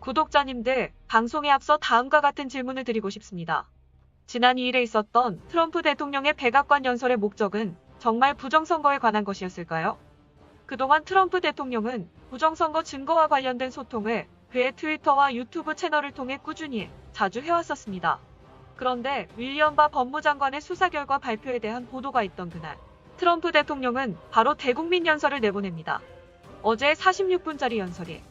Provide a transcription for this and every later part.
구독자님들, 방송에 앞서 다음과 같은 질문을 드리고 싶습니다. 지난 2일에 있었던 트럼프 대통령의 백악관 연설의 목적은 정말 부정선거에 관한 것이었을까요? 그동안 트럼프 대통령은 부정선거 증거와 관련된 소통을 그의 트위터와 유튜브 채널을 통해 꾸준히 자주 해왔었습니다. 그런데 윌리엄 바 법무장관의 수사 결과 발표에 대한 보도가 있던 그날, 트럼프 대통령은 바로 대국민 연설을 내보냅니다. 어제 46분짜리 연설이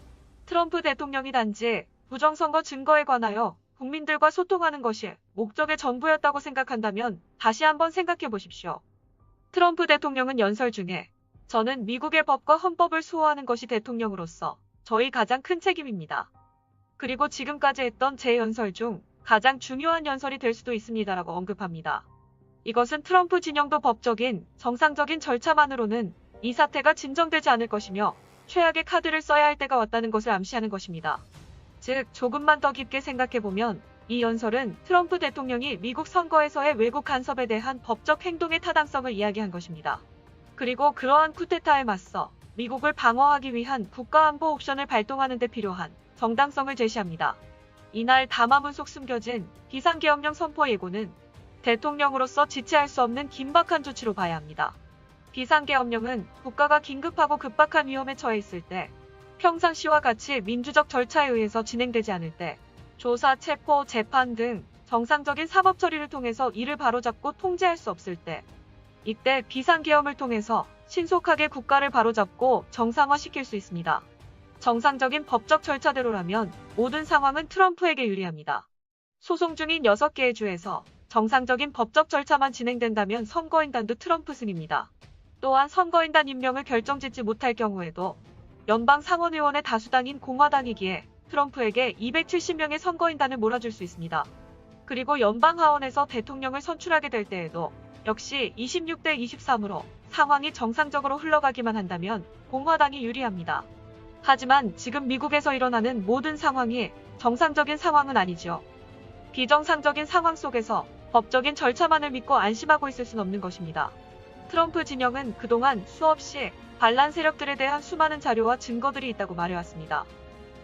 트럼프 대통령이 단지 부정선거 증거에 관하여 국민들과 소통하는 것이 목적의 전부였다고 생각한다면 다시 한번 생각해 보십시오. 트럼프 대통령은 연설 중에 저는 미국의 법과 헌법을 수호하는 것이 대통령으로서 저희 가장 큰 책임입니다. 그리고 지금까지 했던 제 연설 중 가장 중요한 연설이 될 수도 있습니다라고 언급합니다. 이것은 트럼프 진영도 법적인, 정상적인 절차만으로는 이 사태가 진정되지 않을 것이며 최악의 카드를 써야 할 때가 왔다는 것을 암시하는 것입니다. 즉, 조금만 더 깊게 생각해보면 이 연설은 트럼프 대통령이 미국 선거에서의 외국 간섭에 대한 법적 행동의 타당성을 이야기한 것입니다. 그리고 그러한 쿠데타에 맞서 미국을 방어하기 위한 국가안보 옵션을 발동하는 데 필요한 정당성을 제시합니다. 이날 담화문 속 숨겨진 비상계엄령 선포 예고는 대통령으로서 지체할 수 없는 긴박한 조치로 봐야 합니다. 비상계엄령은 국가가 긴급하고 급박한 위험에 처해 있을 때, 평상시와 같이 민주적 절차에 의해서 진행되지 않을 때, 조사, 체포, 재판 등 정상적인 사법 처리를 통해서 이를 바로잡고 통제할 수 없을 때, 이때 비상계엄을 통해서 신속하게 국가를 바로잡고 정상화시킬 수 있습니다. 정상적인 법적 절차대로라면 모든 상황은 트럼프에게 유리합니다. 소송 중인 6개의 주에서 정상적인 법적 절차만 진행된다면 선거인단도 트럼프 승입니다. 또한 선거인단 임명을 결정짓지 못할 경우에도 연방 상원의원의 다수당인 공화당이기에 트럼프에게 270명의 선거인단을 몰아줄 수 있습니다. 그리고 연방 하원에서 대통령을 선출하게 될 때에도 역시 26대 23으로 상황이 정상적으로 흘러가기만 한다면 공화당이 유리합니다. 하지만 지금 미국에서 일어나는 모든 상황이 정상적인 상황은 아니죠. 비정상적인 상황 속에서 법적인 절차만을 믿고 안심하고 있을 순 없는 것입니다. 트럼프 진영은 그동안 수없이 반란 세력들에 대한 수많은 자료와 증거들이 있다고 말해왔습니다.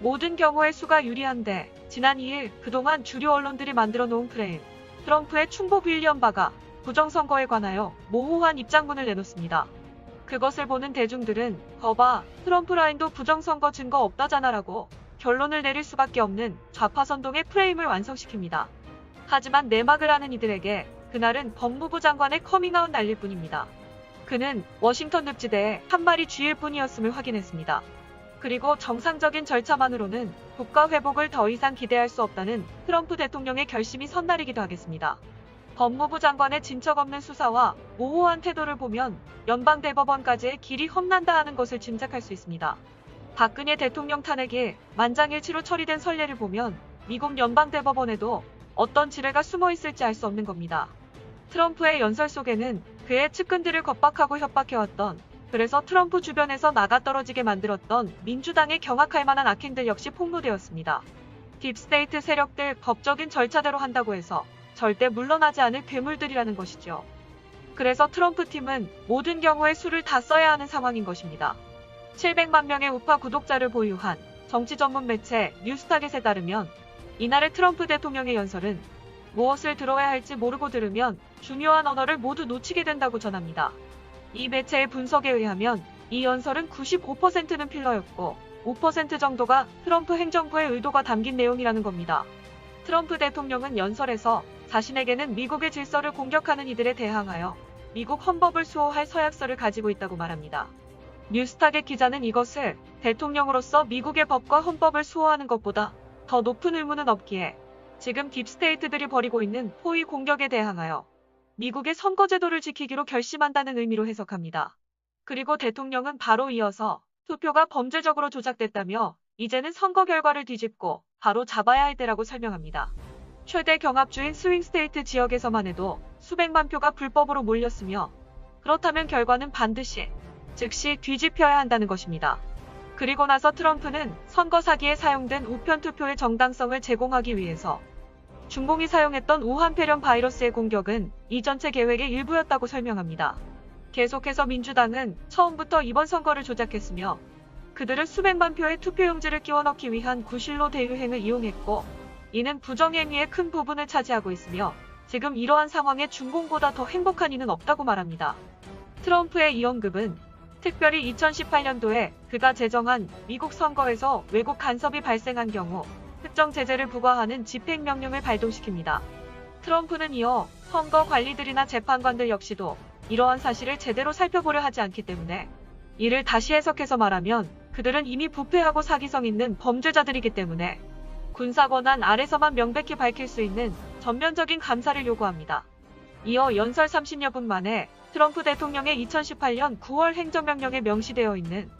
모든 경우의 수가 유리한데 지난 2일 그동안 주류 언론들이 만들어 놓은 프레임, 트럼프의 충복 윌리엄 바가 부정선거에 관하여 모호한 입장문을 내놓습니다. 그것을 보는 대중들은 거봐, 트럼프 라인도 부정선거 증거 없다잖아라고 결론을 내릴 수밖에 없는 좌파 선동의 프레임을 완성시킵니다. 하지만 내막을 아는 이들에게 그날은 법무부 장관의 커밍아웃 날릴 뿐입니다. 그는 워싱턴 늪지대에 한 마리 쥐일 뿐이었음을 확인했습니다. 그리고 정상적인 절차만으로는 국가 회복을 더 이상 기대할 수 없다는 트럼프 대통령의 결심이 선날이기도 하겠습니다. 법무부 장관의 진척 없는 수사와 모호한 태도를 보면 연방대법원까지의 길이 험난다 하는 것을 짐작할 수 있습니다. 박근혜 대통령 탄핵이 만장일치로 처리된 선례를 보면 미국 연방대법원에도 어떤 지뢰가 숨어 있을지 알 수 없는 겁니다. 트럼프의 연설 속에는 그의 측근들을 겁박하고 협박해왔던, 그래서 트럼프 주변에서 나가떨어지게 만들었던 민주당의 경악할 만한 악행들 역시 폭로되었습니다. 딥스테이트 세력들 법적인 절차대로 한다고 해서 절대 물러나지 않을 괴물들이라는 것이죠. 그래서 트럼프 팀은 모든 경우에 수를 다 써야 하는 상황인 것입니다. 700만 명의 우파 구독자를 보유한 정치 전문 매체 뉴스타겟에 따르면 이날의 트럼프 대통령의 연설은 무엇을 들어야 할지 모르고 들으면 중요한 언어를 모두 놓치게 된다고 전합니다. 이 매체의 분석에 의하면 이 연설은 95%는 필러였고 5% 정도가 트럼프 행정부의 의도가 담긴 내용이라는 겁니다. 트럼프 대통령은 연설에서 자신에게는 미국의 질서를 공격하는 이들에 대항하여 미국 헌법을 수호할 서약서를 가지고 있다고 말합니다. 뉴스타겟 기자는 이것을 대통령으로서 미국의 법과 헌법을 수호하는 것보다 더 높은 의무는 없기에 지금 딥스테이트들이 벌이고 있는 포위 공격에 대항하여 미국의 선거제도를 지키기로 결심한다는 의미로 해석합니다. 그리고 대통령은 바로 이어서 투표가 범죄적으로 조작됐다며 이제는 선거 결과를 뒤집고 바로 잡아야 할 때라고 설명합니다. 최대 경합주인 스윙스테이트 지역에서만 해도 수백만 표가 불법으로 몰렸으며 그렇다면 결과는 반드시 즉시 뒤집혀야 한다는 것입니다. 그리고 나서 트럼프는 선거 사기에 사용된 우편 투표의 정당성을 제공하기 위해서 중공이 사용했던 우한 폐렴 바이러스의 공격은 이 전체 계획의 일부였다고 설명합니다. 계속해서 민주당은 처음부터 이번 선거를 조작했으며 그들은 수백만 표의 투표용지를 끼워 넣기 위한 구실로 대유행을 이용했고, 이는 부정행위의 큰 부분을 차지하고 있으며 지금 이러한 상황에 중공보다 더 행복한 이는 없다고 말합니다. 트럼프의 이 언급은 특별히 2018년도에 그가 제정한 미국 선거에서 외국 간섭이 발생한 경우 특정 제재를 부과하는 집행명령을 발동시킵니다. 트럼프는 이어 선거 관리들이나 재판관들 역시도 이러한 사실을 제대로 살펴보려 하지 않기 때문에, 이를 다시 해석해서 말하면 그들은 이미 부패하고 사기성 있는 범죄자들이기 때문에 군사권한 아래서만 명백히 밝힐 수 있는 전면적인 감사를 요구합니다. 이어 연설 30여 분 만에 트럼프 대통령의 2018년 9월 행정명령에 명시되어 있는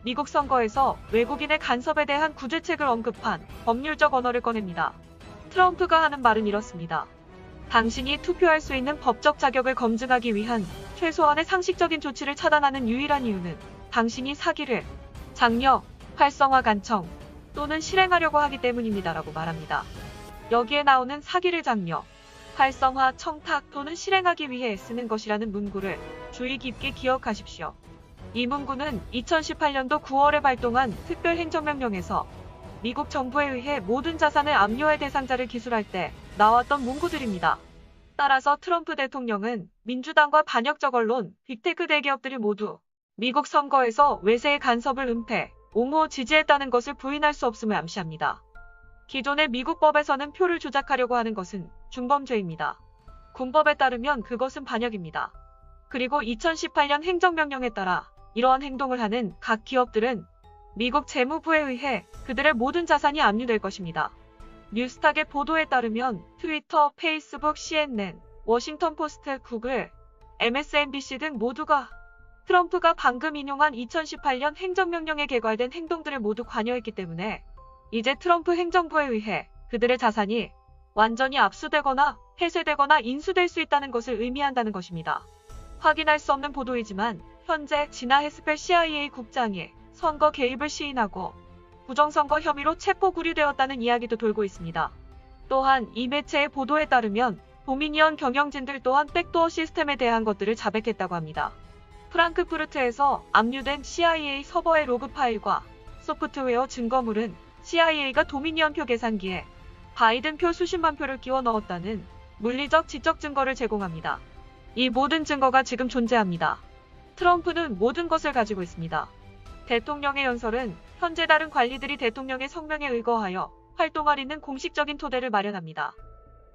미국 선거에서 외국인의 간섭에 대한 구제책을 언급한 법률적 언어를 꺼냅니다. 트럼프가 하는 말은 이렇습니다. 당신이 투표할 수 있는 법적 자격을 검증하기 위한 최소한의 상식적인 조치를 차단하는 유일한 이유는 당신이 사기를 장려, 활성화 간청 또는 실행하려고 하기 때문입니다라고 말합니다. 여기에 나오는 사기를 장려, 활성화, 청탁 또는 실행하기 위해 쓰는 것이라는 문구를 주의 깊게 기억하십시오. 이 문구는 2018년도 9월에 발동한 특별행정명령에서 미국 정부에 의해 모든 자산을 압류할 대상자를 기술할 때 나왔던 문구들입니다. 따라서 트럼프 대통령은 민주당과 반역적 언론, 빅테크 대기업들이 모두 미국 선거에서 외세의 간섭을 은폐, 옹호 지지했다는 것을 부인할 수 없음을 암시합니다. 기존의 미국 법에서는 표를 조작하려고 하는 것은 중범죄입니다. 군법에 따르면 그것은 반역입니다. 그리고 2018년 행정명령에 따라 이러한 행동을 하는 각 기업들은 미국 재무부에 의해 그들의 모든 자산이 압류될 것입니다. 뉴스탁의 보도에 따르면 트위터, 페이스북, CNN, 워싱턴 포스트, 구글, MSNBC 등 모두가 트럼프가 방금 인용한 2018년 행정명령에 개괄된 행동들을 모두 관여했기 때문에 이제 트럼프 행정부에 의해 그들의 자산이 완전히 압수되거나 폐쇄되거나 인수될 수 있다는 것을 의미한다는 것입니다. 확인할 수 없는 보도이지만 현재 지나 헤스펠 CIA 국장이 선거 개입을 시인하고 부정선거 혐의로 체포 구류되었다는 이야기도 돌고 있습니다. 또한 이 매체의 보도에 따르면 도미니언 경영진들 또한 백도어 시스템에 대한 것들을 자백했다고 합니다. 프랑크푸르트에서 압류된 CIA 서버의 로그 파일과 소프트웨어 증거물은 CIA가 도미니언 표 계산기에 바이든 표 수십만 표를 끼워 넣었다는 물리적 지적 증거를 제공합니다. 이 모든 증거가 지금 존재합니다. 트럼프는 모든 것을 가지고 있습니다. 대통령의 연설은 현재 다른 관리들이 대통령의 성명에 의거하여 활동할 있는 공식적인 토대를 마련합니다.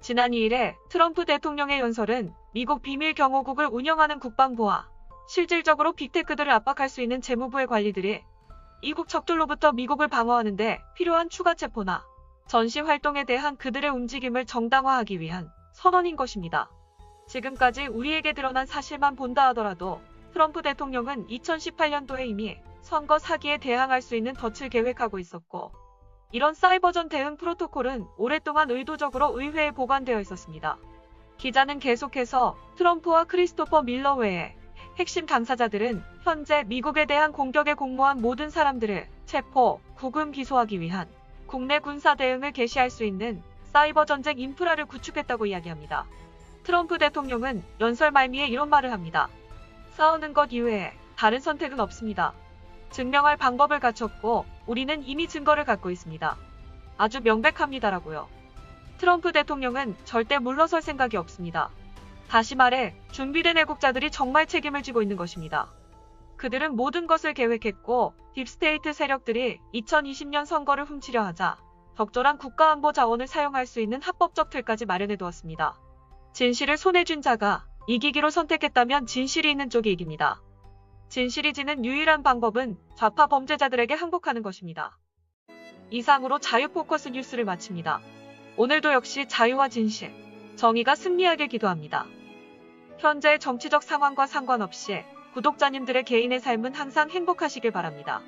지난 2일에 트럼프 대통령의 연설은 미국 비밀경호국을 운영하는 국방부와 실질적으로 빅테크들을 압박할 수 있는 재무부의 관리들이 이국 적들로부터 미국을 방어하는 데 필요한 추가 체포나 전시 활동에 대한 그들의 움직임을 정당화하기 위한 선언인 것입니다. 지금까지 우리에게 드러난 사실만 본다 하더라도 트럼프 대통령은 2018년도에 이미 선거 사기에 대항할 수 있는 덫을 계획하고 있었고, 이런 사이버전 대응 프로토콜은 오랫동안 의도적으로 의회에 보관되어 있었습니다. 기자는 계속해서 트럼프와 크리스토퍼 밀러 외에 핵심 당사자들은 현재 미국에 대한 공격에 공모한 모든 사람들을 체포, 구금 기소하기 위한 국내 군사 대응을 개시할 수 있는 사이버 전쟁 인프라를 구축했다고 이야기합니다. 트럼프 대통령은 연설 말미에 이런 말을 합니다. 싸우는 것 이외에 다른 선택은 없습니다. 증명할 방법을 갖췄고 우리는 이미 증거를 갖고 있습니다. 아주 명백합니다라고요. 트럼프 대통령은 절대 물러설 생각이 없습니다. 다시 말해 준비된 애국자들이 정말 책임을 지고 있는 것입니다. 그들은 모든 것을 계획했고 딥스테이트 세력들이 2020년 선거를 훔치려 하자 적절한 국가안보 자원을 사용할 수 있는 합법적 틀까지 마련해 두었습니다. 진실을 손에 쥔 자가 이기기로 선택했다면 진실이 있는 쪽이 이깁니다. 진실이 지는 유일한 방법은 좌파 범죄자들에게 항복하는 것입니다. 이상으로 자유포커스 뉴스를 마칩니다. 오늘도 역시 자유와 진실, 정의가 승리하길 기도합니다. 현재의 정치적 상황과 상관없이 구독자님들의 개인의 삶은 항상 행복하시길 바랍니다.